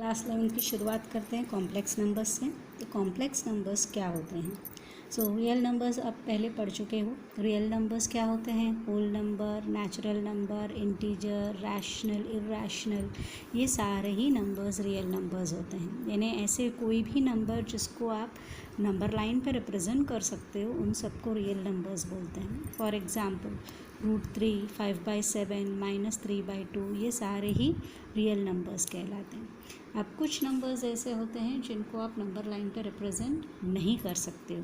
Class 11 की शुरुआत करते हैं कॉम्प्लेक्स नंबर्स से। तो कॉम्प्लेक्स नंबर्स क्या होते हैं? रियल नंबर्स आप पहले पढ़ चुके हो। रियल नंबर्स क्या होते हैं? Whole number, natural number, integer, rational, irrational, ये सारे ही नंबर्स रियल नंबर्स होते हैं। यानी ऐसे कोई भी नंबर जिसको आप नंबर लाइन पे रिप्रेजेंट कर सकते हो उन सबको रियल नंबर्स बोलते हैं। फॉर एग्ज़ाम्पल √3, 5/7, -3/2, ये सारे ही रियल नंबर्स कहलाते हैं। अब कुछ नंबर्स ऐसे होते हैं जिनको आप नंबर लाइन पर रिप्रेजेंट नहीं कर सकते हो।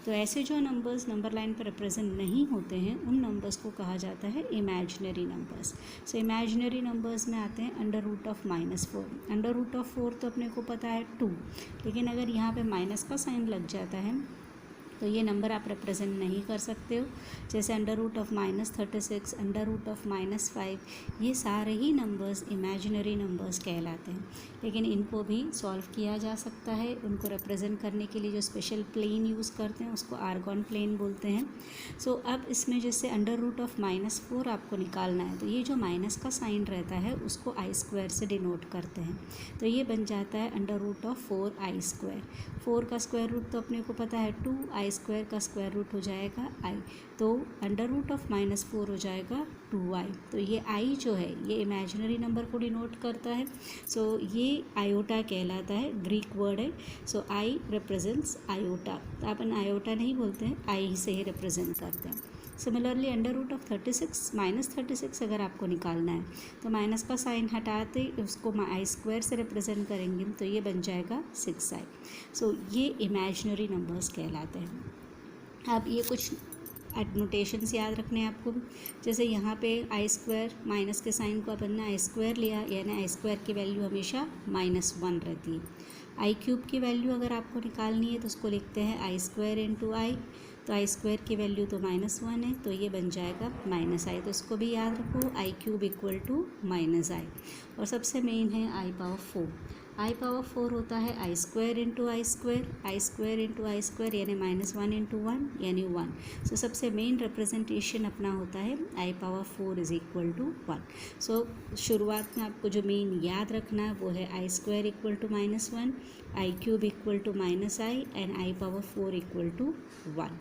तो ऐसे जो नंबर्स नंबर लाइन पर रिप्रेजेंट नहीं होते हैं उन नंबर्स को कहा जाता है इमेजिनरी नंबर्स। इमेजिनरी नंबर्स में आते हैं √4। √4 तो अपने को पता है 2, लेकिन अगर यहाँ पे माइनस का साइन लग जाता है तो ये नंबर आप रिप्रेजेंट नहीं कर सकते हो। जैसे √−36, √−5, ये सारे ही नंबर्स इमेजिनरी नंबर्स कहलाते हैं। लेकिन इनको भी सॉल्व किया जा सकता है। उनको रिप्रेजेंट करने के लिए जो स्पेशल प्लेन यूज़ करते हैं उसको आर्गन प्लेन बोलते हैं। अब इसमें जैसे √−4 आपको निकालना है तो ये जो माइनस का साइन रहता है उसको I² से डिनोट करते हैं। तो ये बन जाता है √4I²। 4 का स्क्वायर रूट तो अपने को पता है 2, I² का स्क्वायर रूट हो जाएगा I, तो √−4 हो जाएगा 2I। तो ये I जो है ये इमेजिनरी नंबर को डिनोट करता है। ये आयोटा कहलाता है, ग्रीक वर्ड है। I represents iota. तो अपन आयोटा नहीं बोलते हैं, I से ही रिप्रेजेंट करते हैं। सिमिलरली -36 अगर आपको निकालना है तो माइनस का साइन हटाते उसको I² से रिप्रेजेंट करेंगे तो ये बन जाएगा 6I। ये इमेजिनरी नंबर्स कहलाते हैं। अब ये कुछ नोटेशंस याद रखने हैं आपको। जैसे यहाँ पे I² माइनस के साइन को अपन ने I² लिया, यानी I² की वैल्यू हमेशा -1 रहती है। I³ की वैल्यू अगर आपको निकालनी है तो उसको लिखते हैं I² × I। तो I² की वैल्यू तो -1 है, तो ये बन जाएगा -I। तो इसको भी याद रखो, I³ = -I। और सबसे मेन है I⁴। I⁴ होता है I² × I² यानी -1 × 1 यानी 1। सबसे मेन रिप्रेजेंटेशन अपना होता है I⁴ = 1। शुरुआत में आपको जो मेन याद रखना है वो है I² = -1, I³ = -I and I⁴ = 1।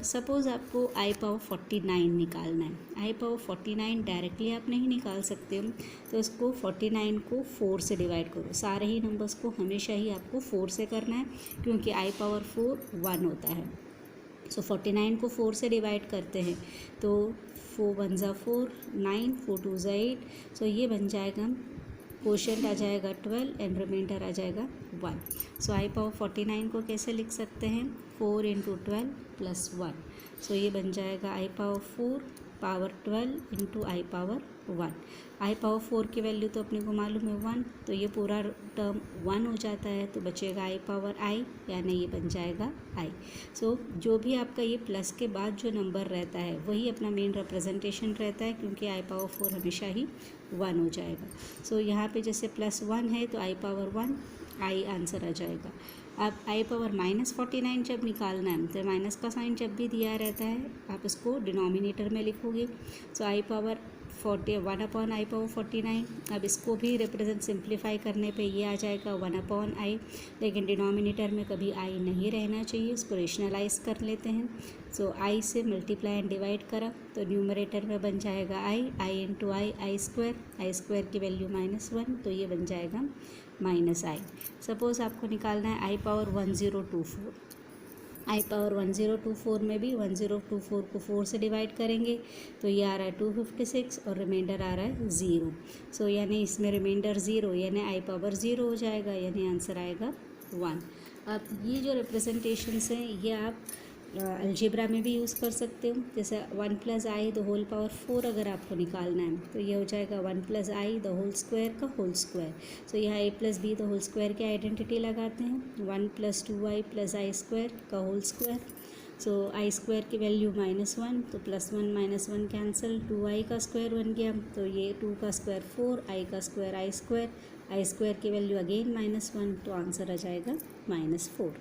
Suppose आपको I⁴49 निकालना है। I⁴49 डायरेक्टली आप नहीं निकाल सकते हो, तो इसको 49 को 4 से डिवाइड करो। सारे ही नंबर्स को हमेशा ही आपको 4 से करना है क्योंकि I⁴ 1 होता है। 49 को 4 से डिवाइड करते हैं तो 4 × 1 = 4, 9, 4 × 2 = 8। ये बन जाएगा, क्वोशिएंट आ जाएगा 12 एंड रिमाइंडर आ जाएगा 1। I⁴49 को कैसे लिख सकते हैं? 4 × 12 + 1। ये बन जाएगा I⁴ पावर 12 × I⁴ 1। I⁴ की वैल्यू तो अपने को मालूम है 1, तो ये पूरा टर्म 1 हो जाता है, तो बचेगा I⁴I, यानी ये बन जाएगा I। जो भी आपका ये प्लस के बाद जो नंबर रहता है वही अपना मेन रिप्रेजेंटेशन रहता है, क्योंकि I⁴ हमेशा ही 1 हो जाएगा। यहाँ पे जैसे +1 है तो I⁴1 I आंसर आ जाएगा। अब I⁻49 जब निकालना है तो माइनस का साइन जब भी दिया रहता है आप इसको डिनोमिनेटर में लिखोगे। I⁴1 / I⁴49। अब इसको भी रिप्रेजेंट सिंप्लीफाई करने पे ये आ जाएगा 1/I, लेकिन डिनोमिनेटर में कभी I नहीं रहना चाहिए, इसको रेशनलाइज कर लेते हैं। I से मल्टीप्लाई एंड डिवाइड करा तो न्यूमरेटर में बन जाएगा I × I²। की वैल्यू -1, तो ये बन जाएगा -I। सपोज़ आपको निकालना है I⁻1024। I⁻1024 में भी 1024 को 4 से डिवाइड करेंगे तो ये आ रहा है 256 और रिमाइंडर आ रहा है 0। यानी इसमें रिमाइंडर 0 यानी I⁻0 हो जाएगा, यानी आंसर आएगा 1। अब ये जो रिप्रेजेंटेशंस हैं ये आप अलजेब्रा में भी यूज़ कर सकते हो। जैसे 1 + I² अगर आपको निकालना है तो ये हो जाएगा 1 + I² का होल स्क्वायर। यहाँ A+B² की आइडेंटिटी लगाते हैं, 1 + 2I + I² का होल स्क्वायर। I² की वैल्यू -1, तो +1 - 1 कैंसिल, 2I का स्क्वायर बन गया, तो ये 2 का स्क्वायर 4, I का स्क्वायर I²। I² की वैल्यू अगेन -1, तो आंसर आ जाएगा -4।